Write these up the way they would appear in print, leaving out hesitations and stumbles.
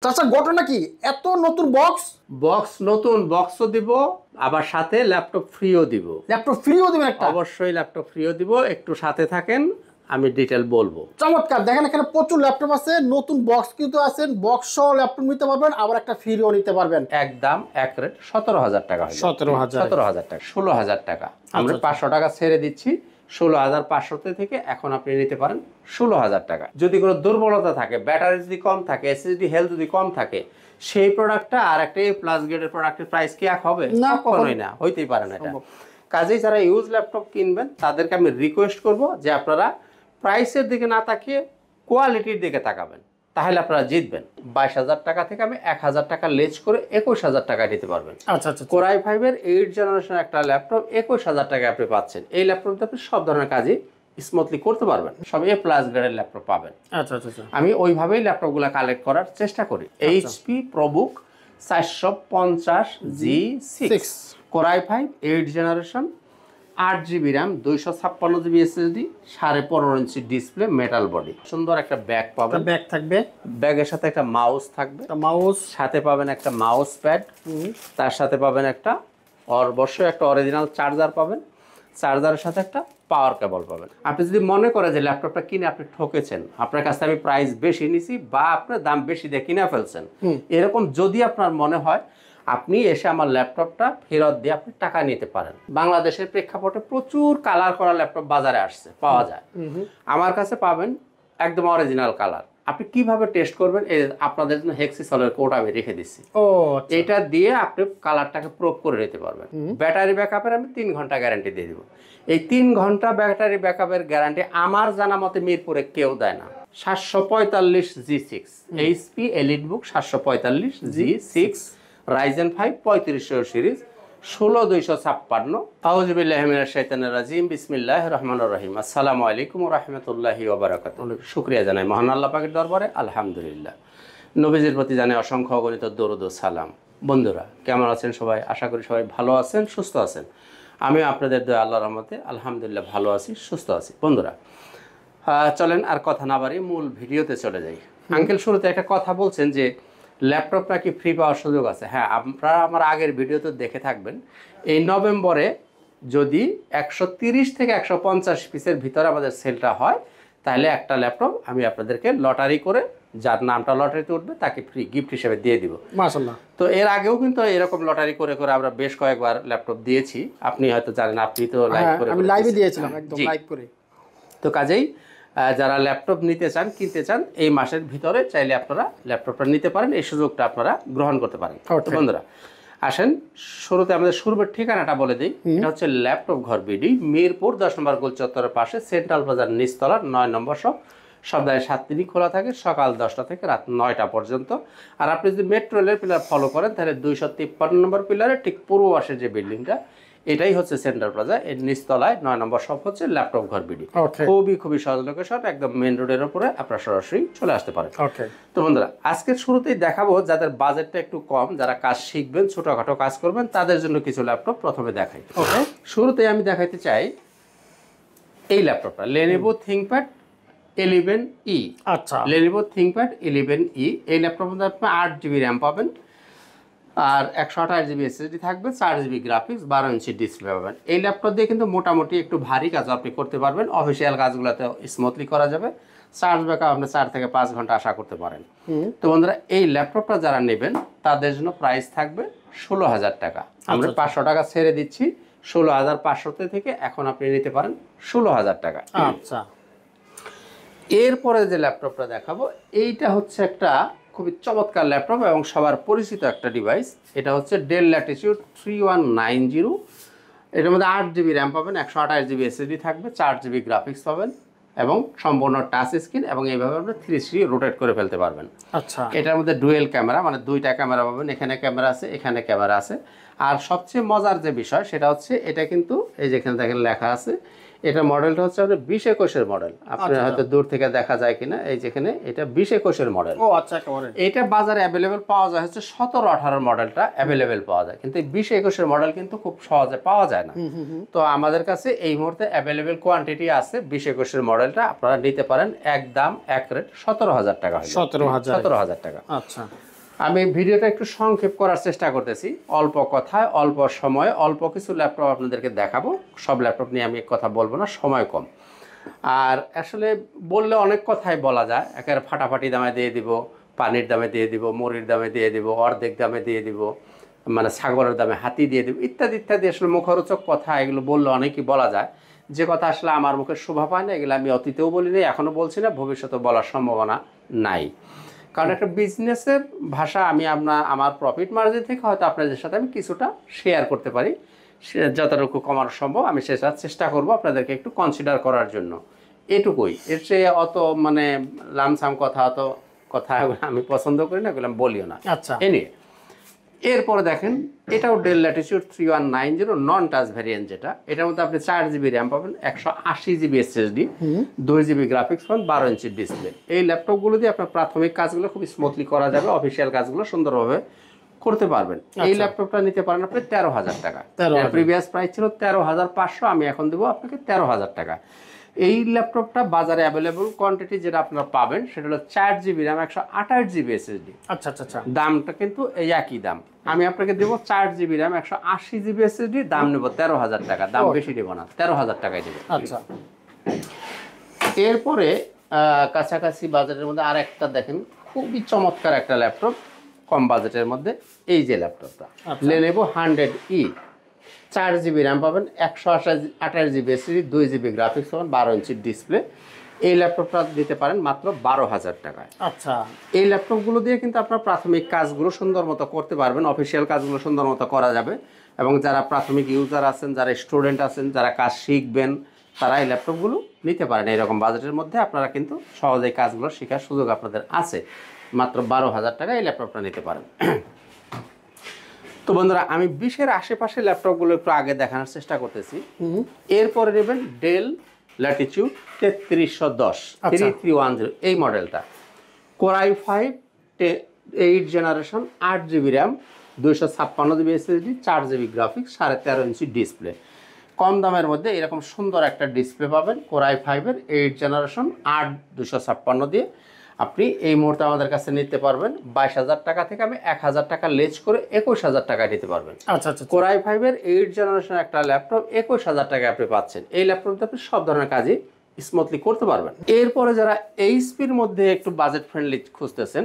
চাচা ঘটনা কি এত নতুন বক্স? বক্স নতুন বক্সও দিব, আবার সাথে ল্যাপটপ ফ্রিও দিব। ল্যাপটপ ফ্রিও দিবেন একটা? অবশ্যই ল্যাপটপ ফ্রিও দিব, একটু সাথে থাকেন, আমি ডিটেল বলবো। চমৎকার, দেখেন এখানে প্রচুর ল্যাপটপ আছে, নতুন বক্স কিন্তু আছে, বক্স সহ ল্যাপটপ নিতে পারবেন, আবার একটা ফ্রিও নিতে পারবেন। একদম এক রেট 17,000 টাকা। 17,000 টাকা, 16,000 টাকা আমরা 500 টাকা ছেড়ে দিচ্ছি। 16,500 থেকে এখন আপনি নিতে পারেন 16,000 টাকা। যদি কোনো দুর্বলতা থাকে, ব্যাটারি যদি কম থাকে, এসএসডি হেলথ যদি কম থাকে, সেই প্রোডাক্টটা আর একটা প্লাস গ্রেডের প্রোডাক্টের প্রাইস কি এক হবে? না, কখনোই না, হইতেই পারে না এটা। কাজেই যারা ইউজ ল্যাপটপ কিনবেন তাদেরকে আমি রিকোয়েস্ট করব যে আপনারা প্রাইসের দিকে না তাকিয়ে কোয়ালিটির দিকে তাকাবেন, তাহলে আপনারা জিতবেন। 22,000 টাকা থেকে আমি 1,000 টাকা লেস করে 21,000 টাকা নিতে পারবেন। আচ্ছা আচ্ছা, Core i5 এর 8 জেনারেশন একটা ল্যাপটপ 21,000 টাকা আপনি পাচ্ছেন। এই ল্যাপটপটা আপনি সব ধরনের কাজই স্মুথলি করতে পারবেন, সব এ প্লাস গ্রেডের ল্যাপটপ পাবেন। আচ্ছা আচ্ছা, আমি ওইভাবেই ল্যাপটপগুলো কালেক্ট করার চেষ্টা করি। HP ProBook 450G6 Core i5 8 generation, 8GB RAM, 256GB SSD, 15.5 inch display, metal body, সুন্দর একটা ব্যাগ পাবেন। ব্যাগ থাকবে, ব্যাগের সাথে একটা মাউস থাকবে, মাউস সাথে পাবেন একটা মাউস প্যাড, তার সাথে পাবেন একটা অবশ্যই একটা অরিজিনাল চার্জার পাবেন, চার্জারের সাথে একটা পাওয়ার কেবল পাবেন। আপনি যদি মনে করেন যে ল্যাপটপটা কিনে আপনি ঠকেছেন, আপনার কাছে আমি প্রাইস বেশি নিছি বা আপনার দাম বেশি দিয়ে কিনে ফেলছেন, এরকম যদি আপনার মনে হয়, আপনি এসে আমার ল্যাপটপটা ফেরত দিয়ে আপনি টাকা নিতে পারেন। বাংলাদেশের প্রেক্ষাপটে প্রচুর কালার করা ল্যাপটপ বাজারে আসছে, পাওয়া যায়। আমার কাছে পাবেন একদম অরিজিনাল কালার। আপনি কিভাবে টেস্ট করবেন, এই আপনাদের জন্য হেক্সিসলের কোড আমি রেখে দিচ্ছি। এটা দিয়ে আপনি কালারটাকে প্রুভ করে নিতে পারবেন। ব্যাটারি ব্যাকআপের আমি 3 ঘন্টা গ্যারান্টি দিয়ে দিব। এই 3 ঘন্টা ব্যাটারি ব্যাকআপের গ্যারান্টি আমার জানা মতে মিরপুরে কেউ দেয় না। 745G6 HP EliteBook 745G6 Ryzen 5 3500 series, 16256। আউযুবিল্লাহি মিনাশ শাইতানির রাজিম, বিসমিল্লাহির রহমানির রহিম। আসসালামু আলাইকুম ওয়া রাহমাতুল্লাহি ওয়া বারাকাতুহু। শুকরিয়া জানাই মহান আল্লাহ পাকের দরবারে, আলহামদুলিল্লাহ। নবীজির প্রতি জানাই অসংখ্য অগণিত দরুদ ও সালাম। বন্ধুরা কেমন আছেন সবাই? আশা করি সবাই ভালো আছেন, সুস্থ আছেন। আমি আপনাদের দয়া আল্লাহর রহমতে আলহামদুলিল্লাহ ভালো আছি, সুস্থ আছি। বন্ধুরা চলেন আর কথা না বাড়িয়ে মূল ভিডিওতে চলে যাই। আঙ্কেল শুরুতে একটা কথা বলছেন যে ল্যাপটপ নাকি ফ্রি পাওয়ার সুযোগ আছে। হ্যাঁ, আপনারা আমার আগের ভিডিওতে দেখে থাকবেন। এই নভেম্বরে যদি 130 থেকে 150 পিসের ভিতরে আমাদের সেলটা হয়, তাহলে একটা ল্যাপটপ আমি আপনাদেরকে লটারি করে, যার নামটা লটারিতে উঠবে তাকে ফ্রি গিফট হিসেবে দিয়ে দিব। মাশাআল্লাহ। তো এর আগেও কিন্তু এরকম লটারি করে করে আমরা বেশ কয়েকবার ল্যাপটপ দিয়েছি। আপনি হয়তো জানেন, আপনি তো লাইভ করে, আমি লাইভে দিয়েছিলাম, একদম লাইভ করে। তো কাজেই যারা ল্যাপটপ নিতে চান, কিনতে চান, এই মাসের ভিতরে চাইলে আপনারা ল্যাপটপটা নিতে পারেন, এই সুযোগটা আপনারা গ্রহণ করতে পারেন। তো বন্ধুরা আসেন শুরুতে আমাদের শুরুর ঠিকানাটা বলে দিই। এটা হচ্ছে ল্যাপটপ ঘর বিডি, মিরপুর 10 নম্বর গোল চত্বরের পাশে, সেন্ট্রাল বাজার নিচতলার 9 নম্বর শপ। সপ্তাহে 7 দিনই খোলা থাকে, সকাল 10টা থেকে রাত 9টা পর্যন্ত। আর আপনি যদি মেট্রো রেলের পিলার ফলো করেন, তাহলে 253 নম্বর পিলারে ঠিক পূর্ব পাশে যে বিল্ডিংটা, এটাই হচ্ছে সেন্ট্রাল প্লাজা, এর নিচতলায় 9 নম্বর শপ হচ্ছে ল্যাপটপ ঘর বিডি। খুবই সহজ লোকেশন, একদম মেন রোডের উপরে, আপনারা সরাসরি চলে আসতে পারেন। তো বন্ধুরা আজকের শুরুতেই দেখাবো যাদের বাজেটটা একটু কম, যারা কাজ শিখবেন, ছোটখাটো কাজ করবেন, তাদের জন্য কিছু ল্যাপটপ প্রথমে দেখাই। শুরুতেই আমি দেখাইতে চাই এই ল্যাপটপটা, Lenovo ThinkPad 11E। আচ্ছা, Lenovo ThinkPad 11E। এই ল্যাপটপের মধ্যে আপনি 8GB RAM পাবেন, আর 128GB SSD থাকবে, 4GB গ্রাফিক্স, 12 ইঞ্চি ডিসপ্লে পাবেন। এই ল্যাপটপ দিয়ে কিন্তু মোটামুটি একটু ভারী কাজ আপনি করতে পারবেন, অফিসিয়াল কাজগুলোতে স্মুথলি করা যাবে। চার্জ ব্যাকআপ আপনি 4 থেকে 5 ঘন্টা আশা করতে পারেন। তো বন্ধুরা এই ল্যাপটপটা যারা নেবেন তাদের জন্য প্রাইস থাকবে 16,000 টাকা। আমরা 500 টাকা ছেড়ে দিচ্ছি, 16,500 থেকে এখন আপনি নিতে পারেন 16,000 টাকা। আচ্ছা, এরপরে যে ল্যাপটপটা দেখাবো, এইটা হচ্ছে একটা খুবই চমৎকার ল্যাপটপ এবং সবার পরিচিত একটা ডিভাইস। এটা হচ্ছে ডেল ল্যাটিটিউড 3190। এটার মধ্যে 8GB RAM পাবেন, 128GB SSD থাকবে, 4GB গ্রাফিক্স পাবেন এবং সম্পূর্ণ টাচ স্ক্রিন, এবং এইভাবে আপনি 360 রোটেট করে ফেলতে পারবেন। আচ্ছা, এটার মধ্যে ডুয়েল ক্যামেরা, মানে 2টা ক্যামেরা পাবেন, এখানে ক্যামেরা আছে, এখানে ক্যামেরা আছে। আর সবচেয়ে মজার যে বিষয় সেটা হচ্ছে এটা কিন্তু এই যেখানে দেখেন লেখা আছে, এটা মডেলটা হচ্ছে আপনার 2021-এর মডেল। আপনার হয়তো দূর থেকে দেখা যায় কিনা, এই যেখানে এটা 2021-এর মডেল। ও আচ্ছা, এটা বাজারে অ্যাভেলেবেল পাওয়া যায় হচ্ছে 17-18 মডেলটা অ্যাভেলেবেল পাওয়া যায়, কিন্তু 20-21-এর মডেল কিন্তু খুব সহজে পাওয়া যায় না। তো আমাদের কাছে এই মুহূর্তে অ্যাভেলেবেল কোয়ান্টিটি আছে 20-21-এর মডেলটা, আপনারা নিতে পারেন। একদম এক রেট 17,000 টাকা। 17,000 টাকা। আচ্ছা, আমি ভিডিওটা একটু সংক্ষেপ করার চেষ্টা করতেছি, অল্প কথায় অল্প সময়ে অল্প কিছু ল্যাপটপ আপনাদেরকে দেখাবো। সব ল্যাপটপ নিয়ে আমি কথা বলবো না, সময় কম। আর আসলে বললে অনেক কথাই বলা যায়, একেবারে ফাটাফাটি দামে দিয়ে দিব, পানির দামে দিয়ে দিব, মুড়ির দামে দিয়ে দিব, অর্ধেক দামে দিয়ে দিব, মানে ছাগলের দামে হাতি দিয়ে দিব, ইত্যাদি ইত্যাদি। আসলে মুখরোচক কথা, এগুলো বললে অনেকই বলা যায়। যে কথা আসলে আমার মুখে শোভা পায় না, এগুলো আমি অতীতেও বলিনি, এখনও বলছি না, ভবিষ্যতে বলার সম্ভাবনা নাই। কারণ একটা বিজনেসের ভাষা আমি আমার প্রফিট মার্জিন থেকে হয়তো আপনাদের সাথে আমি কিছুটা শেয়ার করতে পারি, যতটুকু কমানো সম্ভব আমি সেটা চেষ্টা করব আপনাদেরকে একটু কনসিডার করার জন্য, এটুকুই। এর চেয়ে অত মানে লামসাম কথা, অত কথা আমি পছন্দ করি না, এগুলো আমি বলিও না। আচ্ছা, এনিয়ে এরপরে দেখেন, এটাও ডেল ল্যাটিটিউড 3190 নন টাচ ভ্যারিয়েন্ট, যেটা এটার মধ্যে আপনি 4GB র্যাম পাবেন, 180GB SSD, 2GB গ্রাফিক্স পাবেন, 12 ইঞ্চির ডিসপ্লে। এই ল্যাপটপগুলো দিয়ে আপনার প্রাথমিক কাজগুলো খুব স্মুথলি করা যাবে, অফিসিয়াল কাজগুলো সুন্দরভাবে করতে পারবেন। এই ল্যাপটপটা নিতে পারেন আপনি 13,000 টাকা। প্রিভিয়াস প্রাইস ছিল 13,500, আমি এখন দেবো আপনাকে 13,000 টাকা। এই ল্যাপটপটা বাজারে অ্যাভেলেবল কোয়ান্টিটি যেটা আপনারা পাবেন সেটা হলো 4GB র্যাম, 128GB SSD। আচ্ছা আচ্ছা আচ্ছা, দামটা কিন্তু এই একই দাম। আমি আপনাকে দেবো 4GB র্যাম, 180GB SSD, দাম নেব 13,000 টাকা। দাম বেশি দেবো না, 13,000 টাকায় দেবো। আচ্ছা, এরপরে কাছাকাছি বাজেটের মধ্যে আর একটা দেখেন, খুবই চমৎকার একটা ল্যাপটপ কম বাজেটের মধ্যে। এই যে ল্যাপটপটা Lenovo 100E, 4GB র্যাম পাবেন, 128GB SSD, 2GB গ্রাফিক্স পাবেন, 12 ইঞ্চির ডিসপ্লে। এই ল্যাপটপটা দিতে পারেন মাত্র 12,000 টাকায়। আচ্ছা, এই ল্যাপটপগুলো দিয়ে কিন্তু আপনার প্রাথমিক কাজগুলো সুন্দর মতো করতে পারবেন, অফিসিয়াল কাজগুলো সুন্দর মতো করা যাবে। এবং যারা প্রাথমিক ইউজার আছেন, যারা স্টুডেন্ট আছেন, যারা কাজ শিখবেন, তারা এই ল্যাপটপগুলো নিতে পারেন। এইরকম বাজেটের মধ্যে আপনারা কিন্তু সহজেই কাজগুলো শেখার সুযোগ আপনাদের আছে। মাত্র 12,000 টাকা এই ল্যাপটপটা নিতে পারেন। তো বন্ধুরা, আমি 20-এর আশেপাশে ল্যাপটপগুলো একটু আগে দেখানোর চেষ্টা করতেছি। এরপরে নেবেন ডেল ল্যাটিটিউড 3310 3310, এই মডেলটা Core i5 8 generation, 8GB RAM, 256GB SSD, 4GB graphics, 13.5 inch display. কম দামের মধ্যে এরকম সুন্দর একটা ডিসপ্লে পাবেন Core i5-এর 8 জেনারেশন 8 256 দিয়ে। আপনি এই মুহূর্তে আমাদের কাছে নিতে পারবেন 22,000 টাকা থেকে। আমি 1,000 টাকা লেস করে 21,000 টাকায় নিতে পারবেন। আচ্ছা আচ্ছা, Core i5-এর 8 জেনারেশন একটা ল্যাপটপ 21,000 টাকায় আপনি পাচ্ছেন। এই ল্যাপটপটা আপনি সব ধরনের কাজই স্মুথলি করতে পারবেন। এরপরে যারা এইচপির মধ্যে একটু বাজেট ফ্রেন্ডলি খুঁজতেছেন,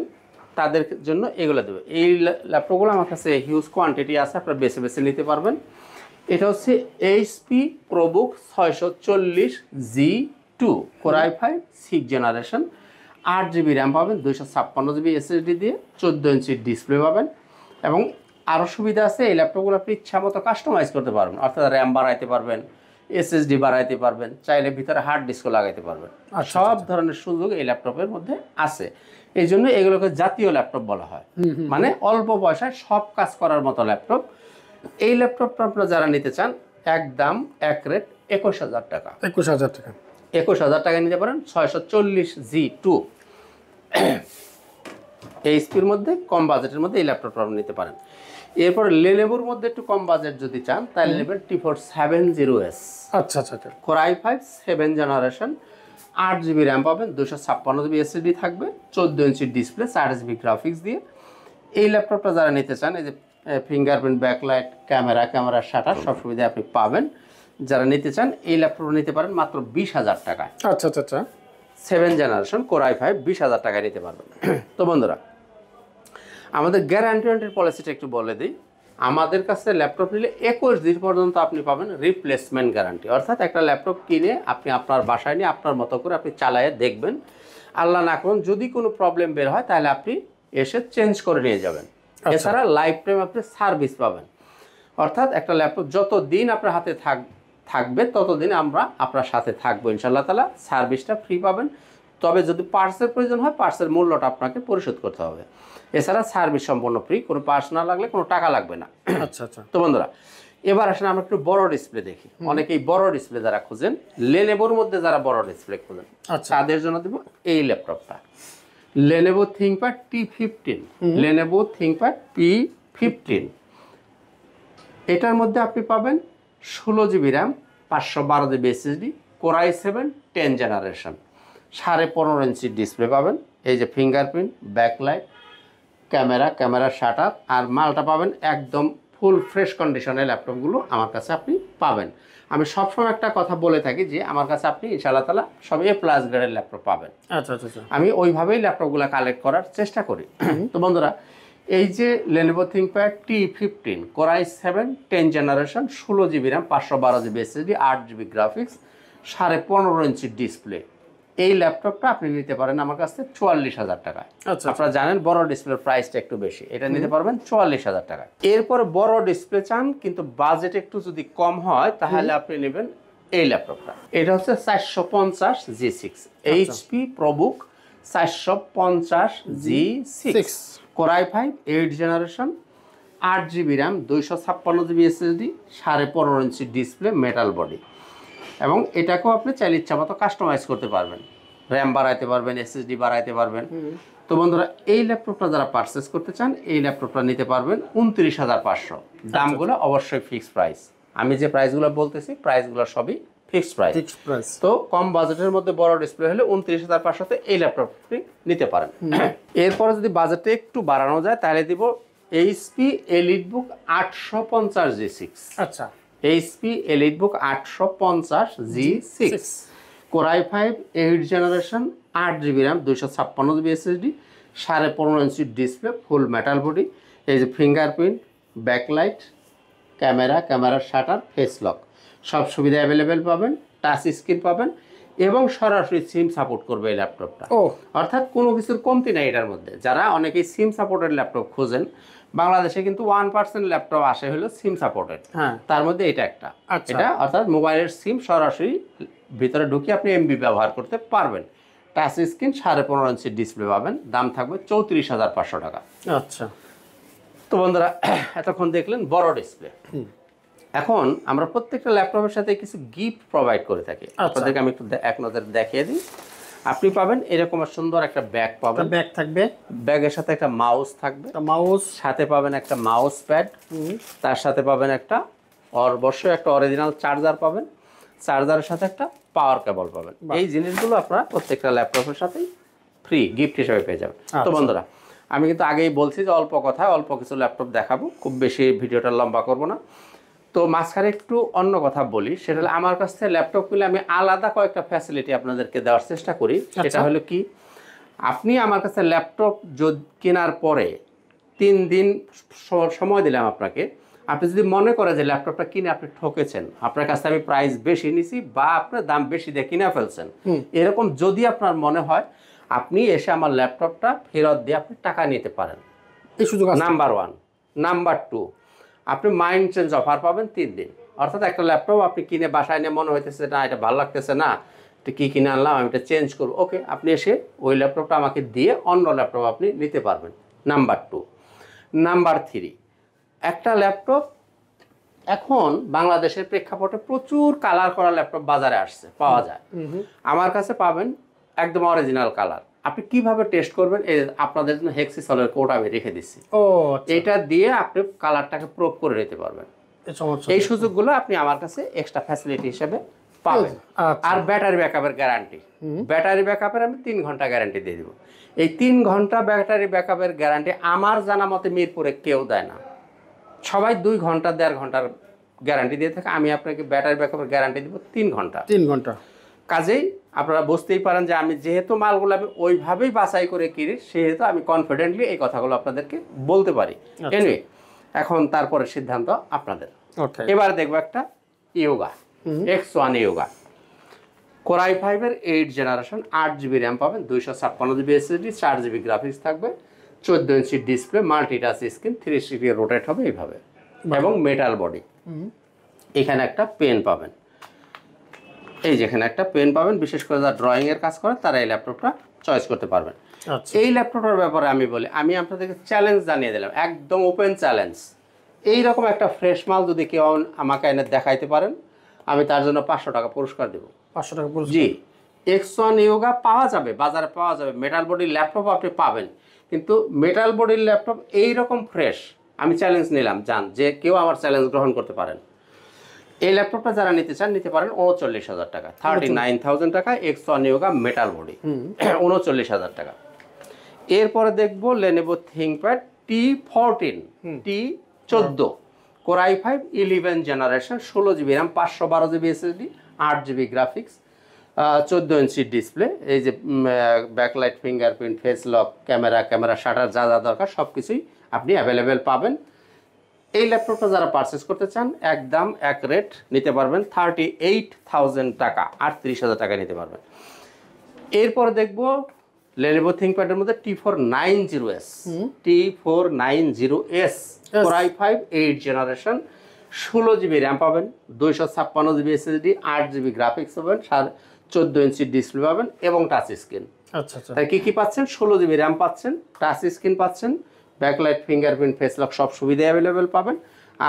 তাদের জন্য এগুলো দেবে। এই ল্যাপটপগুলো আমার কাছে হিউজ কোয়ান্টিটি আছে, আপনারা বেছে বেছে নিতে পারবেন। এটা হচ্ছে HP ProBook 640G2 Core i5 6 generation, 8GB RAM পাবেন, 256GB SSD দিয়ে, 14 ইঞ্চির ডিসপ্লে পাবেন। এবং আরও সুবিধা আছে, এই ল্যাপটপগুলো আপনি ইচ্ছা মতো কাস্টমাইজ করতে পারবেন, অর্থাৎ র্যাম বাড়াইতে পারবেন, SSD বাড়াইতে পারবেন, চাইলে ভিতরে হার্ড ডিস্কও লাগাইতে পারবেন। সব ধরনের সুযোগ এই ল্যাপটপের মধ্যে আছে। এই জন্য এগুলোকে জাতীয় ল্যাপটপ বলা হয়, মানে অল্প পয়সায় সব কাজ করার মতো ল্যাপটপ। এই ল্যাপটপটা আপনারা যারা নিতে চান, একদম এক রেট 21,000 টাকা। 21,000 টাকা, 21,000 টাকায় নিতে পারেন 640G2 এইচপির মধ্যে কম বাজেটের মধ্যে এই ল্যাপটপটা আপনি নিতে পারেন। এরপর লেনোভোর মধ্যে একটু কম বাজেট যদি চান, তাহলে নেবেন T4 70S। আচ্ছা আচ্ছা আচ্ছা, Core i5 7 generation, 8GB RAM পাবেন, 256GB SSD থাকবে, 14 ইঞ্চির ডিসপ্লে, 4GB গ্রাফিক্স দিয়ে। এই ল্যাপটপটা যারা নিতে চান, এই যে ফিঙ্গারপ্রিন্ট, ব্যাকলাইট, ক্যামেরা শাটার সব সুবিধা আপনি পাবেন। যারা নিতে চান এই ল্যাপটপটা নিতে পারেন মাত্র 20,000 টাকায়। আচ্ছা আচ্ছা আচ্ছা, 7 জেনারেশন Core i5 20,000 টাকায় নিতে পারবেন। তো বন্ধুরা, আমাদের গ্যারান্টি ওয়ারেন্টির পলিসিটা একটু বলে দিই। আমাদের কাছে ল্যাপটপ নিলে 21 দিন পর্যন্ত আপনি পাবেন রিপ্লেসমেন্ট গ্যারান্টি। অর্থাৎ একটা ল্যাপটপ কিনে আপনি আপনার বাসায় নিয়ে আপনার মতো করে আপনি চালায়ে দেখবেন। আল্লাহ না করুন যদি কোনো প্রবলেম বের হয়, তাহলে আপনি এসে চেঞ্জ করে নিয়ে যাবেন। এছাড়া লাইফ টাইম আপনি সার্ভিস পাবেন। অর্থাৎ একটা ল্যাপটপ যত দিন আপনার হাতে থাকবে ততদিন আমরা আপনার সাথে থাকবো ইনশাআল্লাহ তাআলা। সার্ভিসটা ফ্রি পাবেন। তবে যদি পার্টসের প্রয়োজন হয়, পার্টসের মূল্যটা আপনাকে পরিশোধ করতে হবে। এছাড়া সার্ভিস সম্পূর্ণ ফ্রি, কোনো পার্টস না লাগলে কোনো টাকা লাগবে না। আচ্ছা আচ্ছা, তো বন্ধুরা, এবার আসলে আমরা একটু বড় ডিসপ্লে দেখি। অনেকেই বড় ডিসপ্লে যারা খুঁজেন, লেনোভোর মধ্যে যারা বড় ডিসপ্লে খুঁজেন, তাদের জন্য দেবো এই ল্যাপটপটা Lenovo ThinkPad T15। Lenovo ThinkPad P15, এটার মধ্যে আপনি পাবেন 16GB RAM, 512GB SSD, Core i7 10 generation, 15.5 ইঞ্চির ডিসপ্লে পাবেন। এই যে ফিঙ্গারপ্রিন্ট, ব্যাকলাইট, ক্যামেরার শাটার, আর মালটা পাবেন একদম ফুল ফ্রেশ কন্ডিশনের ল্যাপটপগুলো আমার কাছে আপনি পাবেন। আমি সবসময় একটা কথা বলে থাকি যে আমার কাছে আপনি ইনশাআল্লাহ তাআলা সব A+ গ্রেডের ল্যাপটপ পাবেন। আচ্ছা আচ্ছা আচ্ছা। আমি ওইভাবেই ল্যাপটপগুলো কালেক্ট করার চেষ্টা করি। তো বন্ধুরা, এই যে Lenovo ThinkPad T15 Core i7 10 generation, 16 GB RAM, 512 GB SSD, 8 GB graphics, 15.5 inch display, এই ল্যাপটপটা আপনি নিতে পারেন আমার কাছ থেকে 44,000 টাকায়। আচ্ছা। আপনারা জানেন বড় ডিসপ্লের প্রাইসটা একটু বেশি, এটা নিতে পারবেন 44,000 টাকায়। এরপরে বড় ডিসপ্লে চান কিন্তু বাজেট একটু যদি কম হয় তাহলে আপনি নেবেন এই ল্যাপটপটা। এটা হচ্ছে 450 G6 HP ProBook 450 G6 Core i5 8 generation, 8 GB RAM, 256 GB SSD, 15.5 inch display, metal body. এবং এটাকেও আপনি চাইলে ইচ্ছা মতো কাস্টমাইজ করতে পারবেন, র্যাম বাড়াইতে পারবেন, এসএসডি বাড়াইতে পারবেন। তো বন্ধুরা, এই ল্যাপটপটা যারা পারচেস করতে চান এই ল্যাপটপটা নিতে পারবেন 29,500। দামগুলো অবশ্যই ফিক্সড প্রাইস, আমি যে প্রাইসগুলো বলতেছি প্রাইসগুলো সবই ফিক্সড প্রাইস। তো কম বাজেটের মধ্যে বড় ডিসপ্লে হলে 29,500তে এই ল্যাপটপটি নিতে পারেন। এরপরে যদি বাজেটটা একটু বাড়ানো যায় তাহলে দিব HP EliteBook 850 G6। আচ্ছা। HP EliteBook 850 G6 Core i5 8 generation, 8 GB RAM, 256 GB SSD, 15.5 inch display, ফুল মেটাল বডি। এই যে ফিঙ্গারপ্রিন্ট, ব্যাকলাইট, ক্যামেরার শাটার, ফেস লক, সব সুবিধা অ্যাভেলেবেল পাবেন। টাচ স্ক্রিন পাবেন এবং সরাসরি সিম সাপোর্ট করবে এই ল্যাপটপটা। অর্থাৎ কোনো কিছুর কমতি নাই এটার মধ্যে। যারা অনেকেই সিম সাপোর্টেড ল্যাপটপ খোঁজেন, বাংলাদেশে কিন্তু 1% ল্যাপটপ আসে হলো সিম সাপোর্টেড, তার মধ্যে এটা একটা। এটা অর্থাৎ মোবাইলের সিম সরাসরি ভিতরে ঢুকিয়ে আপনি এমবি ব্যবহার করতে পারবেন। টাচ স্ক্রিন, 15.5 ইঞ্চি ডিসপ্লে পাবেন। দাম থাকবে 34,500 টাকা। আচ্ছা। তো বন্ধুরা, এতক্ষণ দেখলেন বড় ডিসপ্লে। এখন আমরা প্রত্যেকটা ল্যাপটপের সাথে কিছু গিফট প্রোভাইড করে থাকি। আপনাদেরকে আমি একটু এক নজরে দেখিয়ে দিই। আপনি পাবেন এরকম সুন্দর একটা ব্যাগ পাবেন, ব্যাগ থাকবে, ব্যাগের সাথে একটা মাউস থাকবে, মাউস সাথে পাবেন একটা মাউস প্যাড, তার সাথে পাবেন একটা অবশ্যই একটা অরিজিনাল চার্জার পাবেন, চার্জারের সাথে একটা পাওয়ার কেবল পাবেন। এই জিনিসগুলো আপনারা প্রত্যেকটা ল্যাপটপের সাথেই ফ্রি গিফট হিসেবে পেয়ে যাবেন। তো বন্ধুরা, আমি কিন্তু আগেই বলছি যে অল্প কথায় অল্প কিছু ল্যাপটপ দেখাবো, খুব বেশি ভিডিওটা লম্বা করব না। তো মাঝখানে একটু অন্য কথা বলি, সেটা হলো আমার কাছ থেকে ল্যাপটপ কিনলে আমি আলাদা কয়েকটা ফ্যাসিলিটি আপনাদেরকে দেওয়ার চেষ্টা করি। সেটা হলো কি, আপনি আমার কাছে ল্যাপটপ কেনার পরে 3 দিন সময় দিলাম আপনাকে। আপনি যদি মনে করেন যে ল্যাপটপটা কিনে আপনি ঠকেছেন, আপনার কাছে আমি প্রাইস বেশি নিছি বা আপনার দাম বেশি দিয়ে কিনে ফেলছেন, এরকম যদি আপনার মনে হয়, আপনি এসে আমার ল্যাপটপটা ফেরত দিয়ে আপনি টাকা নিতে পারেন। এই সুযোগ আছে। নাম্বার 1। নাম্বার 2, আপনি মাইন্ড চেঞ্জ অফার পাবেন 3 দিন। অর্থাৎ একটা ল্যাপটপ আপনি কিনে বাসায় নিয়ে মনে হইতেছে না এটা ভালো লাগতেছে না, তো কী কিনে আনলাম, আমি এটা চেঞ্জ করবো, ওকে, আপনি এসে ওই ল্যাপটপটা আমাকে দিয়ে অন্য ল্যাপটপ আপনি নিতে পারবেন। নাম্বার 2। নাম্বার 3, একটা ল্যাপটপ এখন বাংলাদেশের প্রেক্ষাপটে প্রচুর কালার করা ল্যাপটপ বাজারে আসছে, পাওয়া যায়। আমার কাছে পাবেন একদম অরিজিনাল কালার। আপনি কিভাবে টেস্ট করবেন, এই আপনাদের জন্য হেক্সিসলের কোড আমি রেখে দিচ্ছি। এটা দিয়ে আপনি কালারটাকে প্রুভ করে নিতে পারবেন। এই সুযোগগুলো আপনি আমার কাছে এক্সট্রা ফ্যাসিলিটি হিসেবে পাবেন। আর ব্যাটারি ব্যাকআপের গ্যারান্টি, ব্যাটারি ব্যাকআপের আমি 3 ঘন্টা গ্যারান্টি দিয়ে দিব। এই 3 ঘন্টা ব্যাটারি ব্যাকআপের গ্যারান্টি আমার জানা মতে মিরপুরে কেউ দেয় না। সবাই 2 ঘন্টা 1.5 ঘন্টার গ্যারান্টি দিয়ে থাকে, আমি আপনাকে ব্যাটারি ব্যাকআপের গ্যারান্টি দিব 3 ঘন্টা। 3 ঘন্টা। কাজেই আপনারা বুঝতেই পারেন যে আমি যেহেতু মালগুলো আমি ওইভাবেই বাছাই করে কিনি, সেহেতু আমি কনফিডেন্টলি এই কথাগুলো আপনাদেরকে বলতে পারি। এনিওয়ে, এখন তারপরে সিদ্ধান্ত আপনাদের। এবার দেখবো একটা yoga X1 yoga Core i5 এর 8 জেনারেশন, 8 জিবি র্যাম পাবেন, 256 জিবি এসএসডি, 4 জিবি গ্রাফিক্স থাকবে, 14 inch display, multi touch screen, 360 rotate হবে এইভাবে, এবং মেটাল বডি। এখানে একটা পেন পাবেন, এই যেখানে একটা পেন পাবেন। বিশেষ করে যারা ড্রয়িংয়ের কাজ করে তারা এই ল্যাপটপটা চয়েস করতে পারবেন। এই ল্যাপটপটার ব্যাপারে আমি বলি, আমি আপনাদেরকে চ্যালেঞ্জ জানিয়ে দিলাম, একদম ওপেন চ্যালেঞ্জ। এইরকম একটা ফ্রেশ মাল যদি কেউ আমাকে এনে দেখাইতে পারেন, আমি তার জন্য 500 টাকা পুরস্কার দেবো। 500 টাকা পুরস্কার? জি। X1 ইয়োগা পাওয়া যাবে, বাজারে পাওয়া যাবে, মেটাল বডির ল্যাপটপ আপনি পাবেন, কিন্তু মেটাল বডির ল্যাপটপ এইরকম ফ্রেশ আমি চ্যালেঞ্জ নিলাম, জান যে কেউ আমার চ্যালেঞ্জ গ্রহণ করতে পারেন। এই ল্যাপটপটা যারা নিতে চান নিতে পারেন 39,000 টাকা, 39,000 টাকা X1 ইয়োগা মেটাল বডি, 39,000 টাকা। এরপরে দেখবো Lenovo ThinkPad T14 T14 Core i5 11 generation 16GB RAM 512GB SSD 8GB graphics 14 inch display এই যে backlight fingerprint face lock camera shutter যা যা দরকার সব কিছুই আপনি অ্যাভেলেবেল পাবেন। এই ল্যাপটপটা যারা পারচেস করতে চান একদম এক রেট নিতে পারবেন 38,000 টাকা, 38,000 টাকা নিতে পারবেন। এরপর দেখবো Lenovo ThinkPad এর মধ্যে T490S T490S Core i5 8 generation 16GB RAM পাবেন, 256GB SSD, 8GB গ্রাফিক্স পাবেন, 14 ইঞ্চি ডিসপ্লে পাবেন এবং টাচ স্ক্রিন। আচ্ছা আচ্ছা, তাই কি পাচ্ছেন? 16GB RAM পাচ্ছেন, টাচ স্ক্রিন পাচ্ছেন, ব্যাকলাইট ফিঙ্গারপ্রিন্ট ফেস লক সব সুবিধা অ্যাভেলেবেল পাবেন।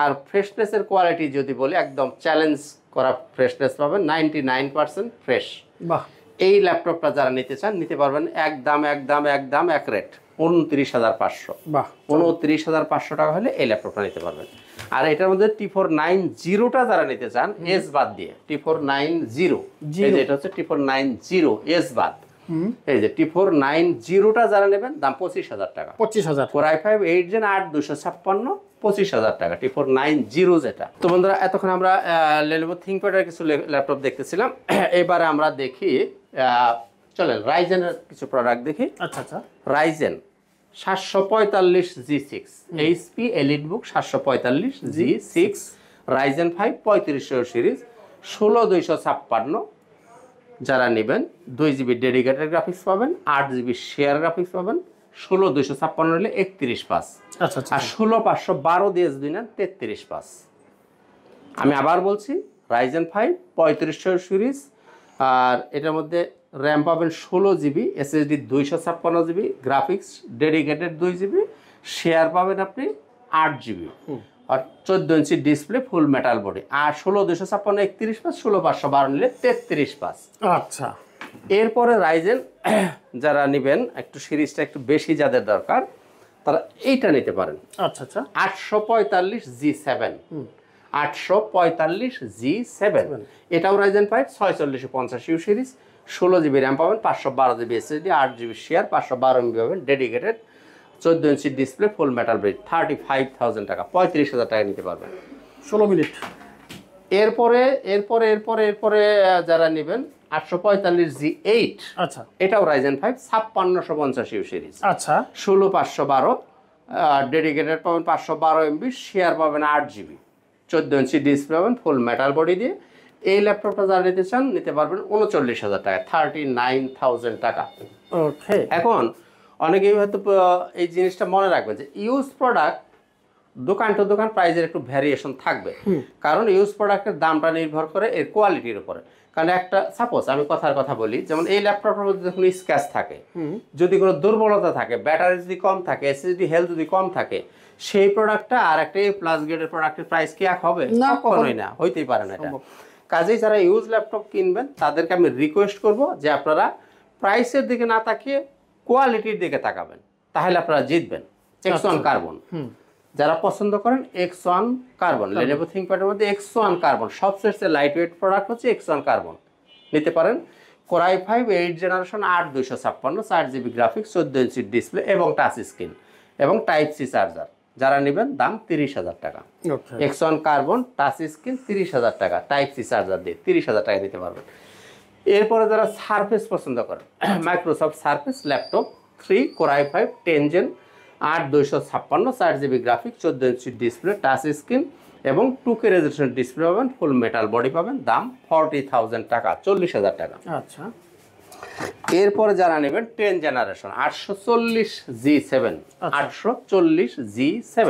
আর ফ্রেশনেসের কোয়ালিটি যদি বলি একদম চ্যালেঞ্জ করা ফ্রেশনেস পাবেন, 99% ফ্রেশ। বাহ, এই ল্যাপটপটা যারা নিতে চান নিতে পারবেন একদম এক রেট 29,500। বাহ, 29,500 টাকা হলে এই ল্যাপটপটা নিতে পারবেন। আর এটার মধ্যে T490টা যারা নিতে চান এস বাদ দিয়ে T490 এটা হচ্ছে T490 বাদ, এই যে T490টা যারা নেবেন দাম 25,000 টাকা। 25,000 Core i5 8 Gen 8 256 25,000 টাকা T490 যেটা। তো বন্ধুরা এতক্ষণ আমরা Lenovo ThinkPad এর কিছু ল্যাপটপ দেখতেছিলাম, এবারে আমরা দেখি চলেন রাইজেনের কিছু প্রোডাক্ট দেখি। আচ্ছা আচ্ছা, Ryzen 745 G6 HP EliteBook 745 G6 Ryzen 5 3500 series 16256 যারা নেবেন 2GB ডেডিকেটেড গ্রাফিক্স পাবেন, 8GB শেয়ার গ্রাফিক্স পাবেন, 16256 হলে 31,500। আচ্ছা আচ্ছা, আর 16512 দিয়ে যদি নেন 33,500। আমি আবার বলছি রাইজেন 5 3500 সিরিজ, আর এটার মধ্যে র্যাম পাবেন 16GB, SSD 256GB, graphics dedicated 2GB, share পাবেন আপনি 8GB, আর 14 inch display full metal body. আর 16256 31,500, 16512 নিলে 33,500। আচ্ছা। এরপরে রাইজেন যারা নেবেন একটু সিরিজটা একটু বেশি যাদের দরকার তারা এইটা নিতে পারেন। আচ্ছা আচ্ছা, 845 G7 845 G7 এটাও রাইজেন 5 4650 সিরিজ, 16GB র্যাম পাবেন, 512GB SSD, 8GB share, 512MB পাবেন dedicated, 14 inch display full metal body, 35,000 টাকা, 35,000 টাকা নিতে পারবেন। 16 মিনিট। এরপরে যারা নেবেন 845 G8 আচ্ছা, এটাও রাইজেন 5 5650 সিরিজ, আচ্ছা 16512 ডেডিকেটেড পাবেন, 512MB শেয়ার পাবেন, 8GB, 14 ইঞ্চি ডিসপ্লে পাবেন ফুল মেটাল বডি দিয়ে। এই ল্যাপটপটা যারা নিতে চান নিতে পারবেন 39,000 টাকা, 39,000 টাকা। ওকে, এখন অনেকেই হয়তো এই জিনিসটা মনে রাখবে যে ইউজ প্রোডাক্ট দোকান টু দোকান প্রাইসের একটু ভ্যারিয়েশন থাকবে, কারণ ইউজ প্রোডাক্টের দামটা নির্ভর করে এর কোয়ালিটির উপরে। কারণ একটা সাপোজ আমি কথার কথা বলি, যেমন এই ল্যাপটপের মধ্যে যখন স্ক্র্যাচ থাকে, যদি কোনো দুর্বলতা থাকে, ব্যাটারি যদি কম থাকে, এসএসডি হেলথ যদি কম থাকে, সেই প্রোডাক্টটা আর একটা এ প্লাস গ্রেডের প্রোডাক্টের প্রাইস কি এক হবে? না, কখনোই না, হইতেই পারে না এটা। কাজেই যারা ইউজ ল্যাপটপ কিনবেন তাদেরকে আমি রিকোয়েস্ট করব যে আপনারা প্রাইসের দিকে না তাকিয়ে কোয়ালিটির দিকে তাকাবেন, তাহলে আপনারা জিতবেন। X1 কার্বন যারা পছন্দ করেন, X1 কার্বন Lenovo ThinkPad এর মধ্যে X1 কার্বন সবচেয়ে লাইট ওয়েট প্রোডাক্ট হচ্ছে X1 কার্বন, নিতে পারেন। Core i5 8 generation 8256 4GB graphics, 14 inch display এবং টাচ স্ক্রিন এবং টাইপ সি চার্জার যারা নেবেন দাম 30,000 টাকা। X1 কার্বন টাচ স্ক্রিন 30,000 টাকা, টাইপ সি চার্জার দিয়ে 30,000 টাকা নিতে পারবেন। এরপরে যারা সারফেস পছন্দ করেন, Microsoft surface laptop 3 Core i5 10 gen 8256 4GB graphics, 14 inch display, touch screen এবং 2K রেজোলিউশন ডিসপ্লে পাবেন, ফুল মেটাল বডি পাবেন, দাম 40,000 টাকা, 40,000 টাকা। আচ্ছা, এরপরে যারা নেবেন 10 generation 840 G7 840 G7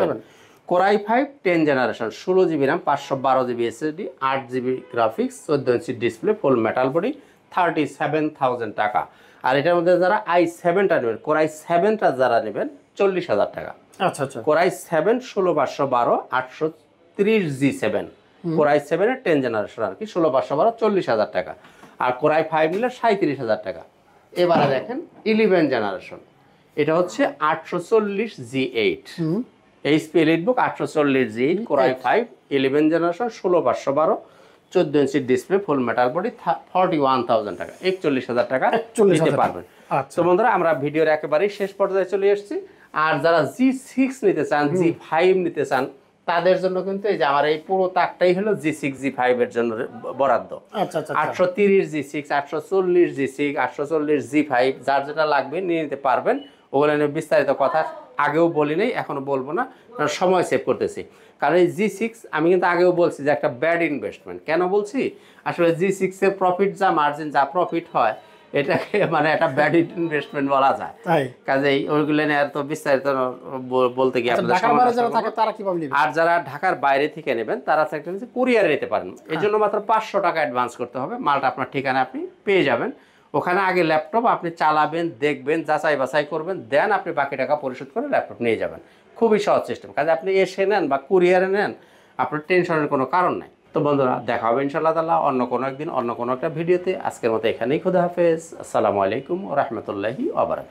Core i5 10 generation 16GB RAM 512GB SSD 8GB graphics, 14 inch display, ফুল মেটাল বডি, 37,000 টাকা। আর এটার মধ্যে যারা i7টা নেবেন, Core i7টা যারা নেবেন 40,000 টাকা। আচ্ছা আচ্ছা, Core i7 16512 830 G7 Core i7 এর 10 জেনারেশন আর কি 16512 40,000 টাকা। আর Core i5 নিলে 37,000 টাকা। এবারে দেখেন 11 জেনারেশন, এটা হচ্ছে 840 G8 HP EliteBook 840 G8 Core i5 11 generation 16512 14 inch display, ফুল মেটাল বডি, 41,000 টাকা, 41,000 টাকা নিতে পারবেন। আচ্ছা তো বন্ধুরা আমরা ভিডিওর একেবারেই শেষ পর্যায়ে চলে এসেছি। আর যারা G6 নিতে চান, G5 নিতে চান, তাদের জন্য কিন্তু এই যে আমার এই পুরো তাকটাই হলো G6 G5 এর জন্য বরাদ্দ। আচ্ছা আচ্ছা 830 G6, 840 G6, 840 G5, যার যেটা লাগবে নিয়ে নিতে পারবেন। ওগুলো নিয়ে বিস্তারিত কথা আগেও বলি নাই, এখনো বলবো না, কারণ সময় সেভ করতেছি। কারণ এই G6 আমি কিন্তু আগেও বলছি যে একটা ব্যাড ইনভেস্টমেন্ট। কেন বলছি? আসলে G6 এর প্রফিট যা মার্জিন যা প্রফিট হয়, এটাকে মানে একটা ব্যাড ইনভেস্টমেন্ট বলা যায়। তাই কাজেই ওইগুলো নিয়ে আর তো বিস্তারিত বলতে গিয়ে আপনাদের ঢাকার সময় বাইরে নষ্ট যারা করবো। থাকে তারা কিভাবে নেবে? আর যারা ঢাকার বাইরে থেকে নেবেন তারা চাইলে কুরিয়ারে নিতে পারেন। এই জন্য মাত্র 500 টাকা অ্যাডভান্স করতে হবে, মালটা আপনার ঠিকানা আপনি পেয়ে যাবেন। ওখানে আগে ল্যাপটপ আপনি চালাবেন, দেখবেন, যাচাই বাছাই করবেন, দেন আপনি বাকি টাকা পরিশোধ করে ল্যাপটপ নিয়ে যাবেন। খুবই সহজ সিস্টেম। কাজে আপনি এসে নেন বা কুরিয়ারে নেন, আপনার টেনশনের কোনো কারণ নাই। তো বন্ধুরা, দেখা হবে ইনশাআল্লাহ তাআলা অন্য কোনো একদিন অন্য কোনো একটা ভিডিওতে। আজকের মতো এখানেই, খুদা হাফেজ, আসসালামু আলাইকুম ওয়া রাহমাতুল্লাহি ওয়া বারাকাতুহু।